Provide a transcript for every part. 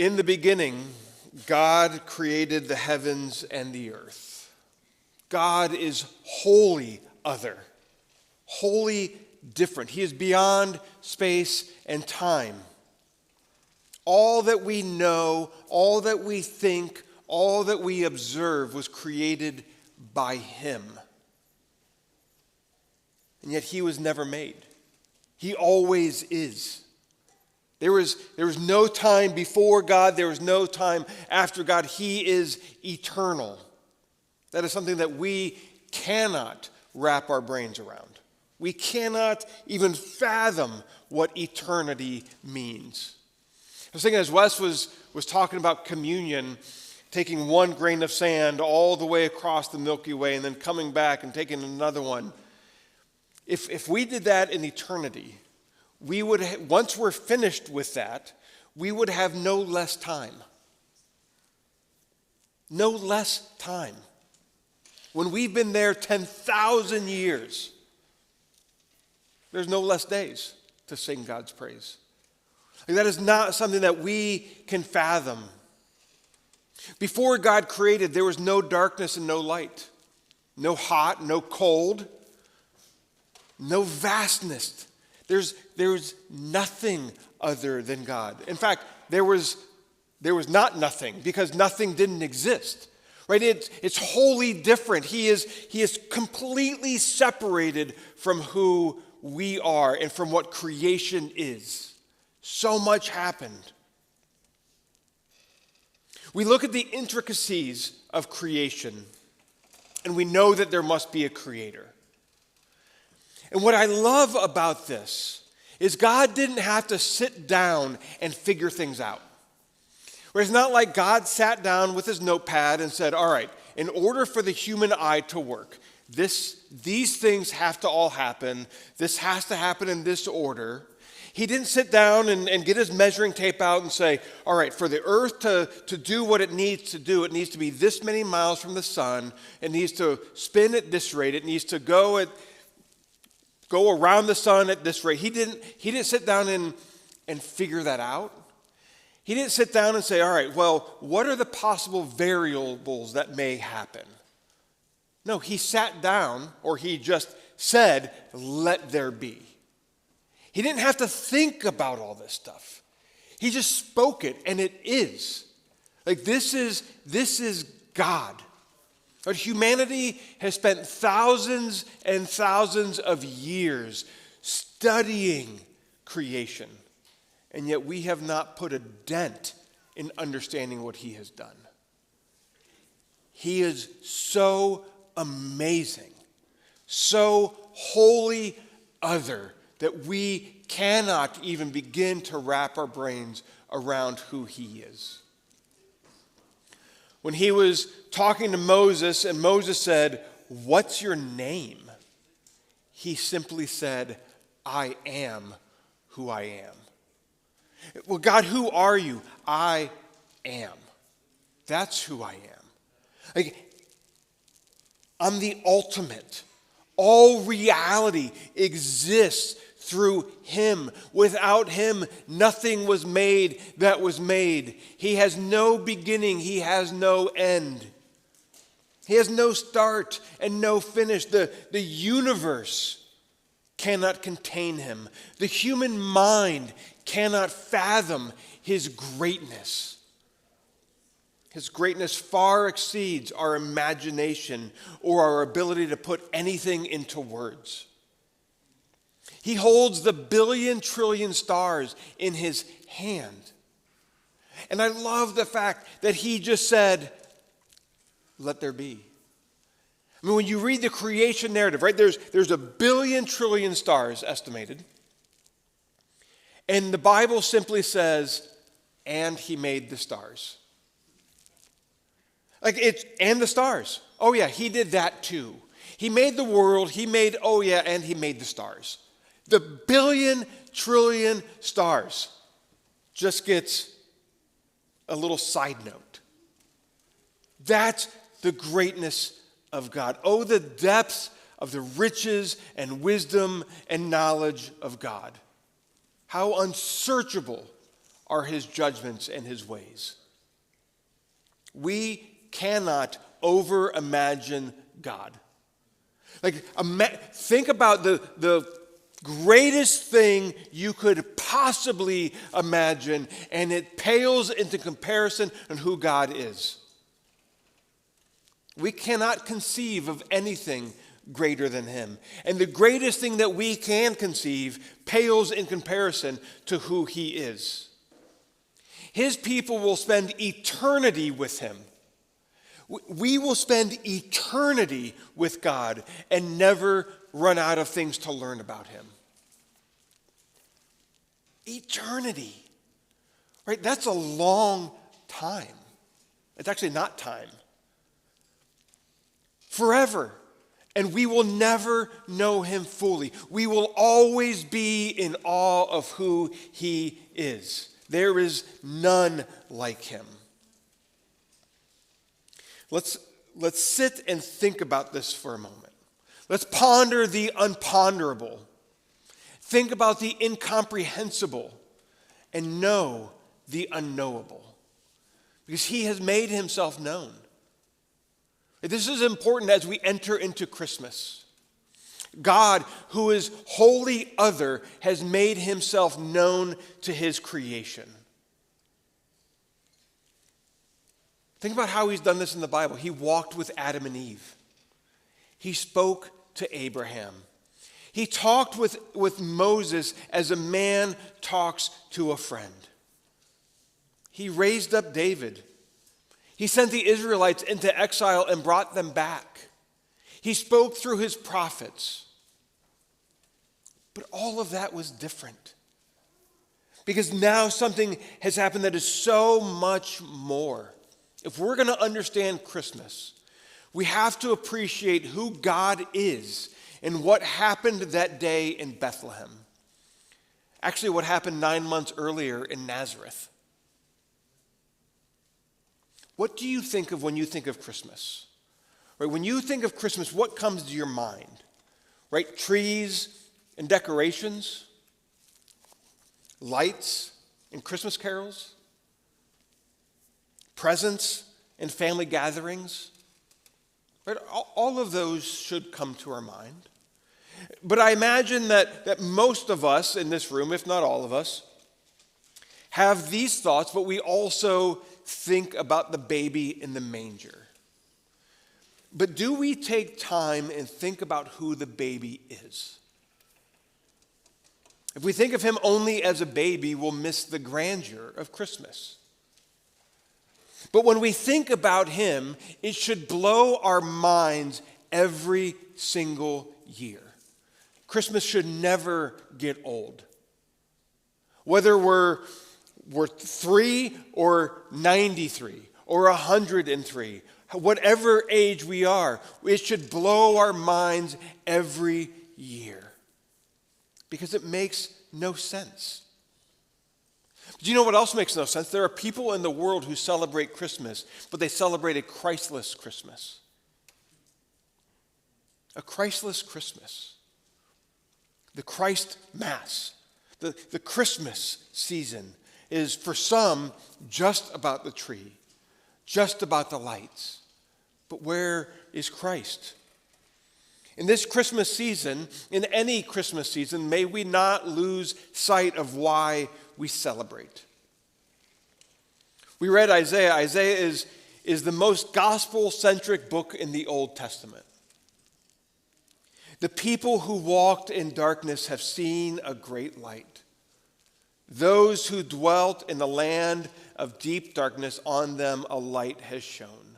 In the beginning, God created the heavens and the earth. God is wholly other, wholly different. He is beyond space and time. All that we know, all that we think, all that we observe was created by him. And yet he was never made. He always is. There was no time before God. There was no time after God. He is eternal. That is something that we cannot wrap our brains around. We cannot even fathom what eternity means. I was thinking as Wes was talking about communion, taking one grain of sand all the way across the Milky Way and then coming back and taking another one. If we did that in eternity, we would, once we're finished with that, we would have no less time. No less time. When we've been there 10,000 years, there's no less days to sing God's praise. Like, that is not something that we can fathom. Before God created, there was no darkness and no light. No hot, no cold, no vastness. There's nothing other than God. In fact, there was not nothing, because nothing didn't exist. Right? It's wholly different. He is completely separated from who we are and from what creation is. So much happened. We look at the intricacies of creation, and we know that there must be a creator. And what I love about this is God didn't have to sit down and figure things out. Where it's not like God sat down with his notepad and said, all right, in order for the human eye to work, these things have to all happen. This has to happen in this order. He didn't sit down and get his measuring tape out and say, all right, for the earth to do what it needs to do, it needs to be this many miles from the sun. It needs to spin at this rate. It needs to go around the sun at this rate. He didn't sit down and figure that out. He didn't sit down and say, all right, well, what are the possible variables that may happen? No, he sat down, or he just said, let there be. He didn't have to think about all this stuff. He just spoke it, and it is. Like, this is God. But humanity has spent thousands and thousands of years studying creation, and yet we have not put a dent in understanding what he has done. He is so amazing, so wholly other, that we cannot even begin to wrap our brains around who he is. When he was talking to Moses and Moses said, "What's your name?" he simply said, "I am who I am." Well, God, who are you? I am. That's who I am. Like, I'm the ultimate. All reality exists through him. Without him, nothing was made that was made. He has no beginning. He has no end. He has no start and no finish. The universe cannot contain him. The human mind cannot fathom his greatness. His greatness far exceeds our imagination or our ability to put anything into words. He holds the billion trillion stars in his hand. And I love the fact that he just said, let there be. I mean, when you read the creation narrative, right, there's a billion trillion stars estimated. And the Bible simply says, and he made the stars. Like, it's, and the stars. Oh yeah, he did that too. He made the world, and he made the stars. The billion trillion stars just gets a little side note. That's the greatness of God. Oh, the depth of the riches and wisdom and knowledge of God. How unsearchable are his judgments and his ways. We cannot over-imagine God. Think about the greatest thing you could possibly imagine, and it pales into comparison on who God is. We cannot conceive of anything greater than him. And the greatest thing that we can conceive pales in comparison to who he is. His people will spend eternity with him. We will spend eternity with God and never run out of things to learn about him. Eternity, right? That's a long time. It's actually not time. Forever. And we will never know him fully. We will always be in awe of who he is. There is none like him. Let's sit and think about this for a moment. Let's ponder the unponderable. Think about the incomprehensible and know the unknowable. Because he has made himself known. This is important as we enter into Christmas. God, who is wholly other, has made himself known to his creation. Think about how he's done this in the Bible. He walked with Adam and Eve. He spoke to Abraham. He talked with Moses as a man talks to a friend. He raised up David. He sent the Israelites into exile and brought them back. He spoke through his prophets. But all of that was different. Because now something has happened that is so much more. If we're going to understand Christmas, we have to appreciate who God is and what happened that day in Bethlehem. Actually, what happened 9 months earlier in Nazareth. What do you think of when you think of Christmas? Right, when you think of Christmas, what comes to your mind? Right? Trees and decorations? Lights and Christmas carols? Presents and family gatherings? Right? All of those should come to our mind. But I imagine that most of us in this room, if not all of us, have these thoughts, but we also think about the baby in the manger. But do we take time and think about who the baby is? If we think of him only as a baby, we'll miss the grandeur of Christmas. But when we think about him, it should blow our minds every single year. Christmas should never get old. Whether we're 3 or 93 or 103, whatever age we are, it should blow our minds every year because it makes no sense. Do you know what else makes no sense? There are people in the world who celebrate Christmas, but they celebrate a Christless Christmas. A Christless Christmas. The Christ Mass, the Christmas season is for some just about the tree, just about the lights. But where is Christ? In this Christmas season, in any Christmas season, may we not lose sight of why we celebrate. We read Isaiah. Isaiah is the most gospel-centric book in the Old Testament. The people who walked in darkness have seen a great light. Those who dwelt in the land of deep darkness, on them a light has shone.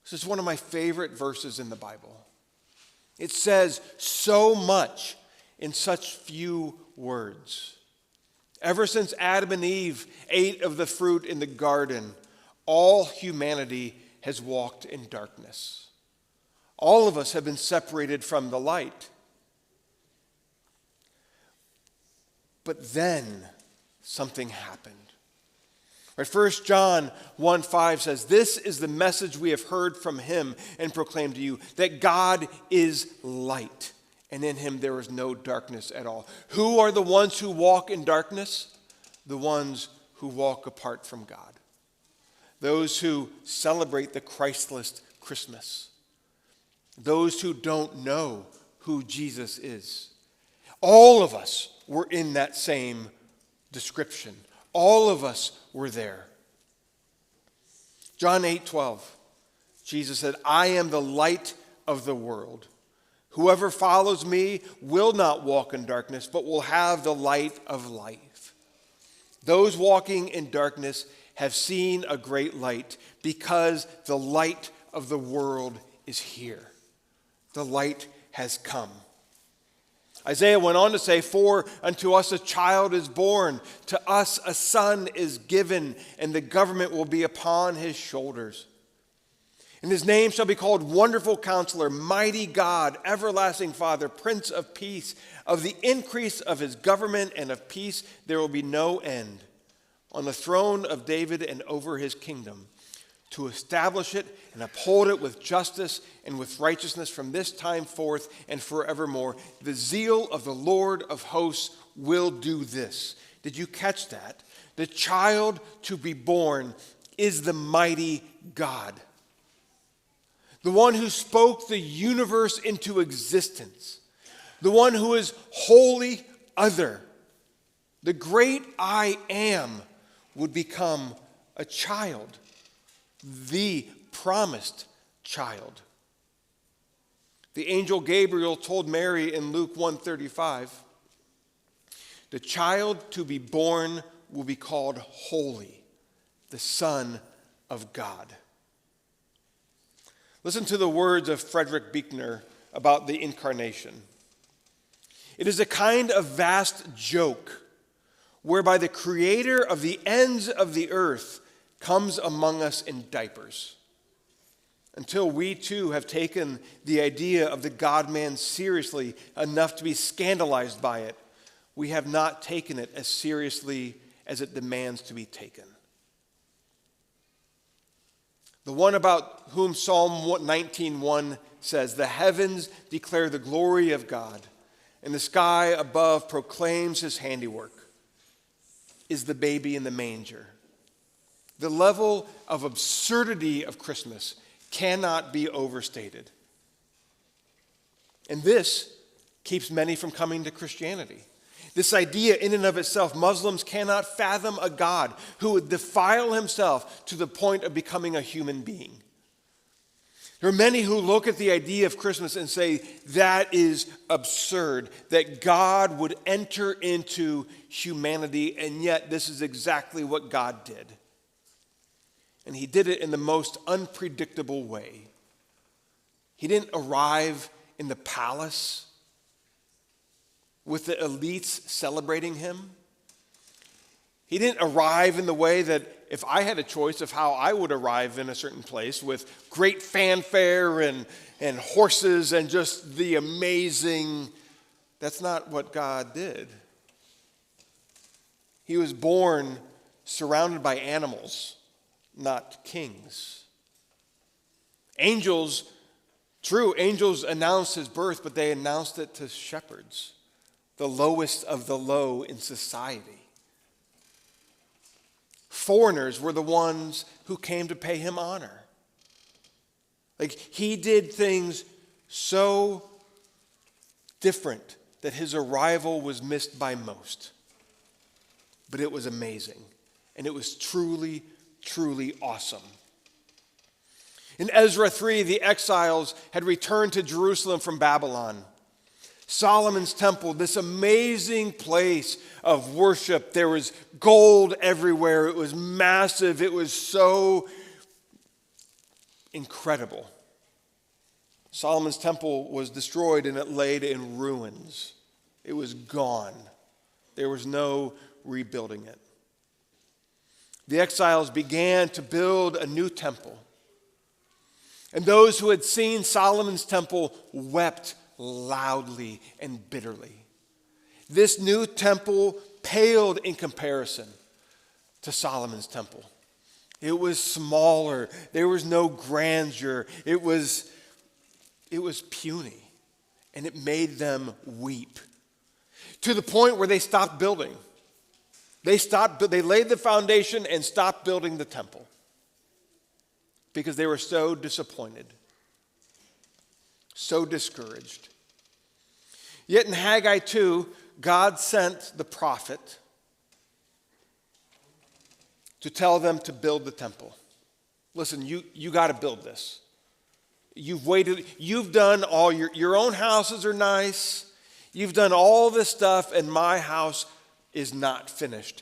This is one of my favorite verses in the Bible. It says so much in such few words. Ever since Adam and Eve ate of the fruit in the garden, all humanity has walked in darkness. All of us have been separated from the light. But then something happened. Right, 1 John 1:5 says, "This is the message we have heard from him and proclaimed to you, that God is light, and in him there is no darkness at all." Who are the ones who walk in darkness? the ones who walk apart from God, those who celebrate the Christless Christmas, those who don't know who Jesus is. All of us were in that same description. All of us were there. John 8:12, Jesus said, I am the light of the world. Whoever follows me will not walk in darkness, but will have the light of life. Those walking in darkness have seen a great light because the light of the world is here. The light has come. Isaiah went on to say, for unto us a child is born, to us a son is given, and the government will be upon his shoulders. And his name shall be called Wonderful Counselor, Mighty God, Everlasting Father, Prince of Peace. Of the increase of his government and of peace there will be no end. On the throne of David and over his kingdom, to establish it and uphold it with justice and with righteousness from this time forth and forevermore. The zeal of the Lord of hosts will do this. Did you catch that? The child to be born is the mighty God, the one who spoke the universe into existence, the one who is wholly other. The great I am would become a child, the promised child. The angel Gabriel told Mary in Luke 1:35, the child to be born will be called Holy, the Son of God. Listen to the words of Frederick Buechner about the Incarnation. It is a kind of vast joke whereby the creator of the ends of the earth comes among us in diapers. Until we too have taken the idea of the God-man seriously enough to be scandalized by it, we have not taken it as seriously as it demands to be taken. The one about whom Psalm 19:1 says, the heavens declare the glory of God, and the sky above proclaims his handiwork, is the baby in the manger. The level of absurdity of Christmas cannot be overstated. And this keeps many from coming to Christianity. This idea in and of itself, Muslims cannot fathom a God who would defile himself to the point of becoming a human being. There are many who look at the idea of Christmas and say, that is absurd, that God would enter into humanity, and yet this is exactly what God did. And he did it in the most unpredictable way. He didn't arrive in the palace with the elites celebrating him. He didn't arrive in the way that if I had a choice of how I would arrive in a certain place with great fanfare and horses and just the amazing, that's not what God did. He was born surrounded by animals, not kings. Angels announced his birth, but they announced it to shepherds, the lowest of the low in society. Foreigners were the ones who came to pay him honor. Like, he did things so different that his arrival was missed by most. But it was amazing, and it was truly, truly awesome. In Ezra 3, the exiles had returned to Jerusalem from Babylon. Solomon's temple, this amazing place of worship. There was gold everywhere. It was massive. It was so incredible. Solomon's temple was destroyed and it laid in ruins. It was gone. There was no rebuilding it. The exiles began to build a new temple. And those who had seen Solomon's temple wept loudly and bitterly. This new temple paled in comparison to Solomon's temple. It was smaller. There was no grandeur. It was puny, and it made them weep to the point where they stopped building. They laid the foundation and stopped building the temple because they were so disappointed, so discouraged. Yet in Haggai 2, God sent the prophet to tell them to build the temple. Listen, you got to build this. You've waited, you've done all your own houses are nice. You've done all this stuff, and my house is not finished.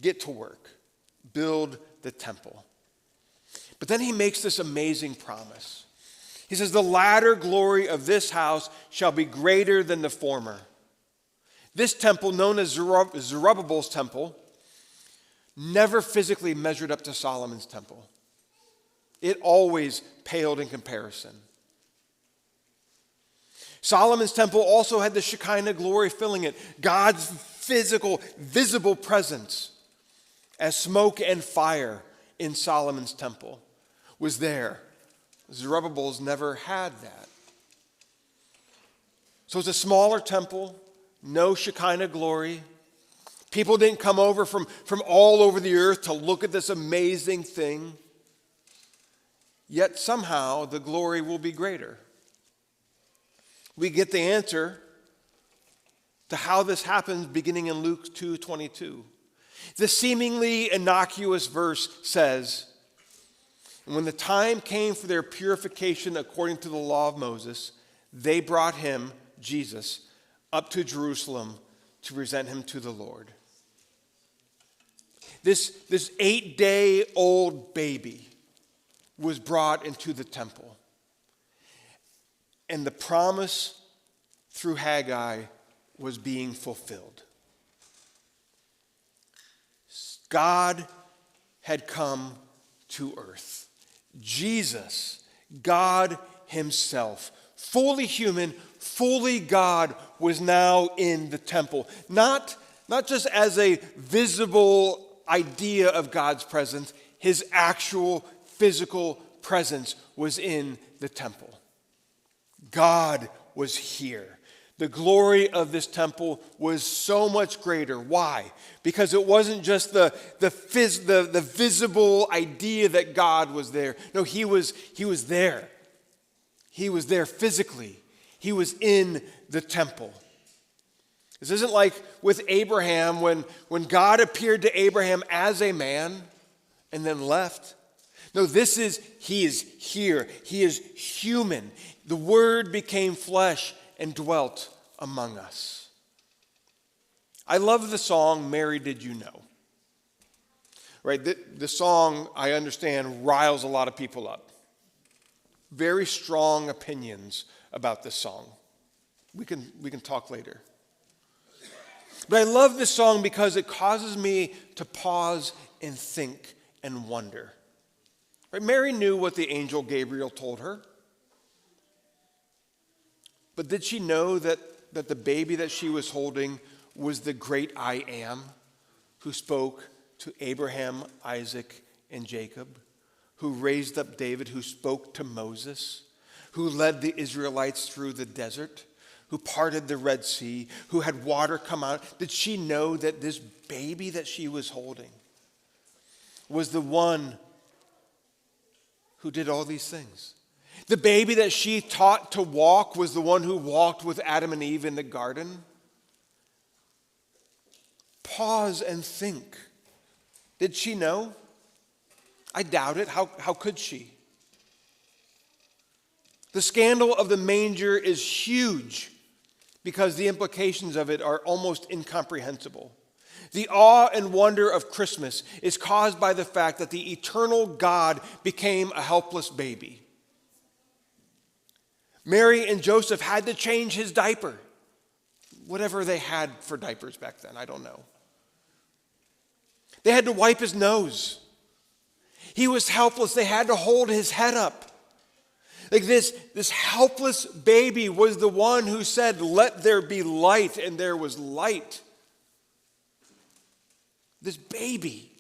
Get to work. Build the temple. But then he makes this amazing promise. He says, the latter glory of this house shall be greater than the former. This temple, known as Zerubbabel's temple, never physically measured up to Solomon's temple. It always paled in comparison. Solomon's temple also had the Shekinah glory filling it, God's physical, visible presence as smoke and fire in Solomon's temple was there. Zerubbabel's never had that. So it's a smaller temple, no Shekinah glory. People didn't come over from all over the earth to look at this amazing thing. Yet somehow the glory will be greater. We get the answer to how this happens beginning in Luke 2:22. The seemingly innocuous verse says, and when the time came for their purification according to the law of Moses, they brought him, Jesus, up to Jerusalem to present him to the Lord. This 8-day-old baby was brought into the temple. And the promise through Haggai was being fulfilled. God had come to earth. Jesus, God himself, fully human, fully God, was now in the temple. Not just as a visible idea of God's presence, his actual physical presence was in the temple. God was here. The glory of this temple was so much greater. Why? Because it wasn't just the visible idea that God was there. No, he was there. He was there physically. He was in the temple. This isn't like with Abraham when God appeared to Abraham as a man and then left. No, he is here. He is human. The Word became flesh and dwelt among us. I love the song, Mary, Did You Know? Right? The song, I understand, riles a lot of people up. Very strong opinions about this song. We can talk later. But I love this song because it causes me to pause and think and wonder. Right? Mary knew what the angel Gabriel told her. But did she know that the baby that she was holding was the great I Am who spoke to Abraham, Isaac, and Jacob, who raised up David, who spoke to Moses, who led the Israelites through the desert, who parted the Red Sea, who had water come out? Did she know that this baby that she was holding was the one who did all these things? The baby that she taught to walk was the one who walked with Adam and Eve in the garden? Pause and think. Did she know? I doubt it. How could she? The scandal of the manger is huge because the implications of it are almost incomprehensible. The awe and wonder of Christmas is caused by the fact that the eternal God became a helpless baby. Mary and Joseph had to change his diaper. Whatever they had for diapers back then, I don't know. They had to wipe his nose. He was helpless. They had to hold his head up. Like this helpless baby was the one who said, "Let there be light," and there was light. This baby.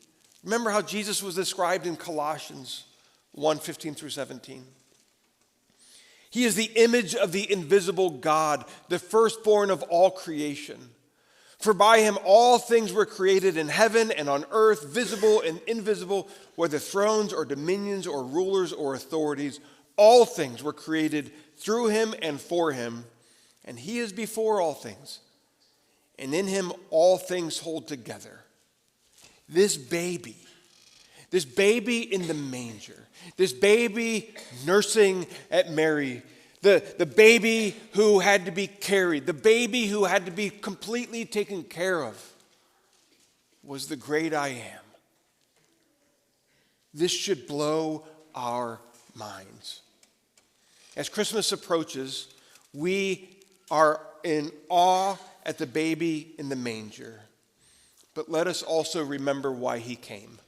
Remember how Jesus was described in Colossians 1:15 through 17. He is the image of the invisible God, the firstborn of all creation. For by him all things were created in heaven and on earth, visible and invisible, whether thrones or dominions or rulers or authorities. All things were created through him and for him, and he is before all things. And in him all things hold together. This baby in the manger, this baby nursing at Mary, the baby who had to be carried, the baby who had to be completely taken care of, was the great I am. This should blow our minds. As Christmas approaches, we are in awe at the baby in the manger. But let us also remember why he came.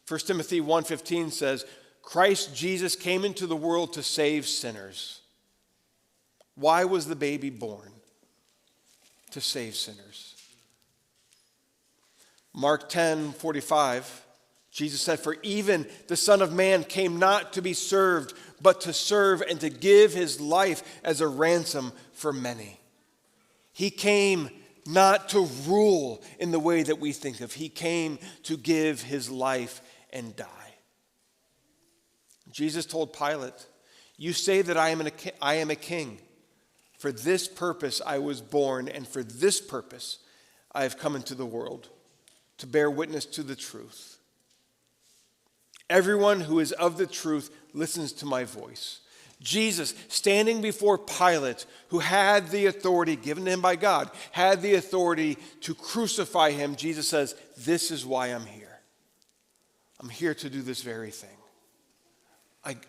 1 Timothy 1:15 says, Christ Jesus came into the world to save sinners. Why was the baby born? To save sinners. Mark 10:45, Jesus said, for even the Son of Man came not to be served, but to serve and to give his life as a ransom for many. He came not to rule in the way that we think of. He came to give his life and die. Jesus told Pilate, you say that I am a king. For this purpose I was born, and for this purpose I have come into the world, to bear witness to the truth. Everyone who is of the truth listens to my voice. Jesus, standing before Pilate, who had the authority given to him by God, had the authority to crucify him, Jesus says, this is why I'm here. I'm here to do this very thing.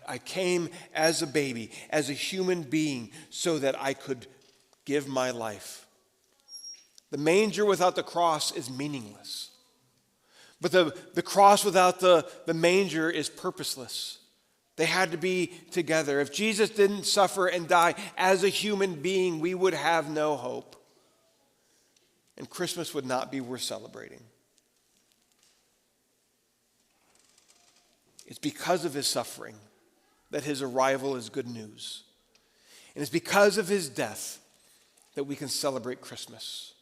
I came as a baby, as a human being, so that I could give my life. The manger without the cross is meaningless. But the cross without the manger is purposeless. They had to be together. If Jesus didn't suffer and die as a human being, we would have no hope. And Christmas would not be worth celebrating. It's because of his suffering that his arrival is good news. And it's because of his death that we can celebrate Christmas.